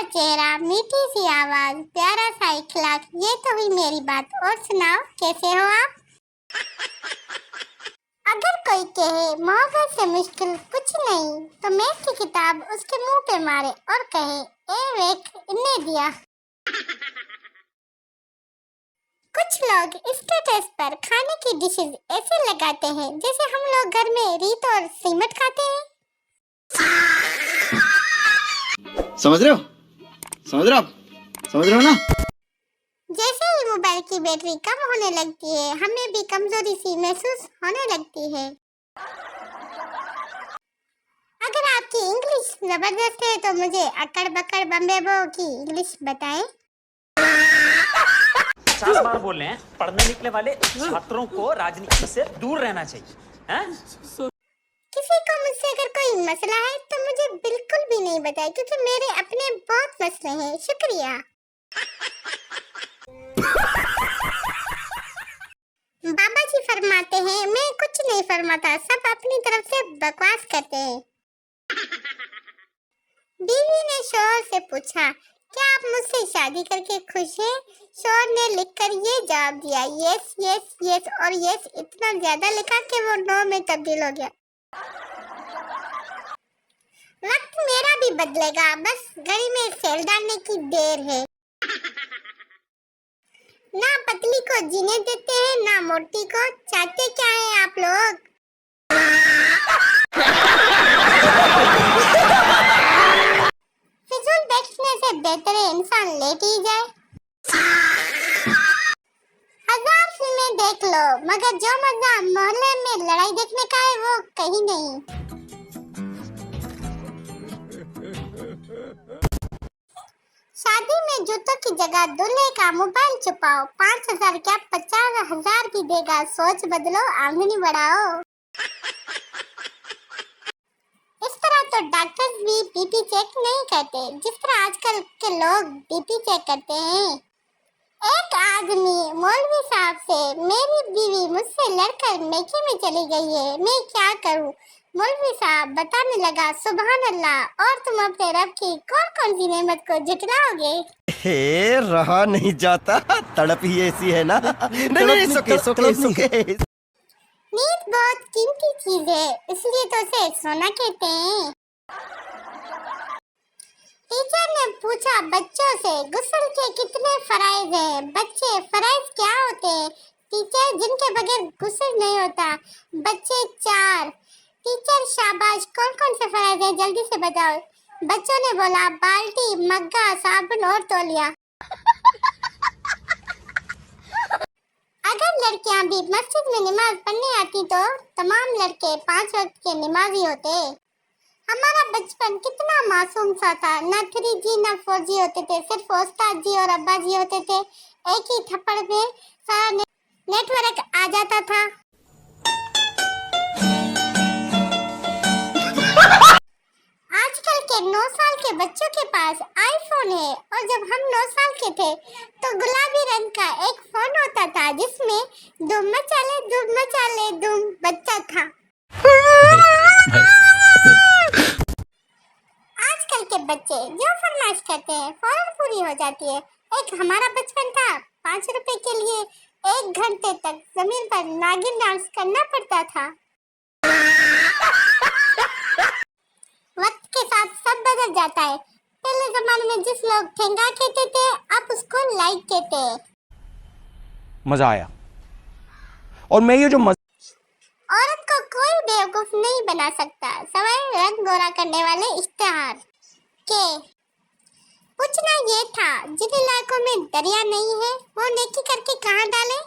चेहरा, मीठी सी आवाज, प्यारा सा इखलाक, ये तो हुई मेरी बात। और सुनाओ, कैसे हो आप? अगर कोई कहे मोहब्बत से मुश्किल कुछ नहीं, तो मैथ की किताब उसके मुंह पे मारे और कहे, ए वेख इन्ने दिया। कुछ लोग स्टेटस पर खाने की डिशेस ऐसे लगाते हैं जैसे हम लोग घर में रीत और सीमट खाते हैं। समझ रहे हो? समझ रहे हो आप? समझ रहे हो ना? जैसे ही मोबाइल की बैटरी कम होने लगती है, हमें भी कमजोरी सी महसूस होने लगती है। अगर आपकी इंग्लिश जबरदस्त है तो मुझे अकड़ बकड़ बम्बे बो की इंग्लिश बताएं। 50 बार बोल रहे हैं, पढ़ने निकले वाले छात्रों को राजनीति से दूर रहना चाहिए, हैं? किसी को मुझसे अगर कोई मसला है तो मुझे बिल्कुल भी नहीं बताए, क्योंकि मेरे अपने बहुत मसले हैं। शुक्रिया। बाबा जी फरमाते हैं, मैं कुछ नहीं फरमाता, सब अपनी तरफ से बकवास करते हैं। बीवी ने शौहर से पूछा, क्या आप मुझसे शादी करके खुश हैं? शौहर ने लिखकर ये जवाब दिया, यस यस यस और यस इतना ज्यादा लिखा कि वो नो में तब्दील हो गया। वक्त मेरा भी बदलेगा, बस घड़ी में सेल डालने की देर है। ना पतली को जीने देते हैं, ना मोटी को। चाहते क्या है आप लोग? फिजूल बैठने से बेहतर है इंसान लेट ही जाए। 1000 फिल्में देख लो, मगर जो मजा मोहल्ले में लड़ाई देखने का है वो कहीं नहीं। शादी में जूतों की जगह दूल्हे का मोबाइल छुपाओ। 5000 क्या 50,000 भी देगा। सोच बदलो, आमदनी बढ़ाओ। इस तरह तो डॉक्टर्स भी बीपी चेक नहीं करते जिस तरह आजकल के लोग बीपी चेक करते हैं। एक आदमी मौलवी साहब से, मेरी बीवी मुझसे लड़कर मैके में चली गई है, मैं क्या करूं? मौलवी साहब बताने लगा, सुभान अल्लाह, और तुम अपने रब की कौन कौन सी नेमत को झुठलाओगे? हे रहा नहीं जाता, तड़प ही ऐसी है ना। नहीं, सुके। नींद बहुत कीमती चीज है, इसलिए तो उसे सोना कहते हैं। टीचर ने पूछा बच्चों से, गुस्ल के कितने फराइज हैं? बच्चे, फराइज क्या होते हैं? टीचर, जिनके बगैर गुस्ल नहीं होता। बच्चे, 4। टीचर, शाबाश, कौन कौन से फराइज हैं, जल्दी से बताओ। बच्चों ने बोला, बाल्टी, मग्गा, साबुन और तौलिया। अगर लड़कियां भी मस्जिद में नमाज पढ़ने आती तो तमाम लड़के 5 वक्त के नमाजी होते। हमारा बचपन कितना मासूम सा था, न 3G न 4G होते थे, सिर्फ उस्ताद जी और अब्बा जी होते थे। एक ही थप्पड़ में सारा नेटवर्क आ जाता था। आजकल के 9 साल के बच्चों के पास आईफोन है, और जब हम 9 साल के थे तो गुलाबी रंग का एक फोन होता था जिसमें धूम मचाले धूम बच्चा था। आजकल के बच्चे जो फरमाइश करते हैं फौरन पूरी हो जाती है। एक हमारा बचपन था, 5 रुपए के लिए 1 घंटे तक जमीन पर नागिन डांस करना पड़ता था। वक्त के साथ सब बदल जाता है। पहले जमाने में जिस लोग ठेंगा कहते थे, अब उसको लाइक कहते हैं। मजा आया। और मैं ये जो औरत को कोई बेवकूफ नहीं बना सकता, सवाए रंग गोरा करने वाले इश्तिहार के। पूछना ये था, जिन इलाकों में दरिया नहीं है वो नेकी करके कहाँ डालें?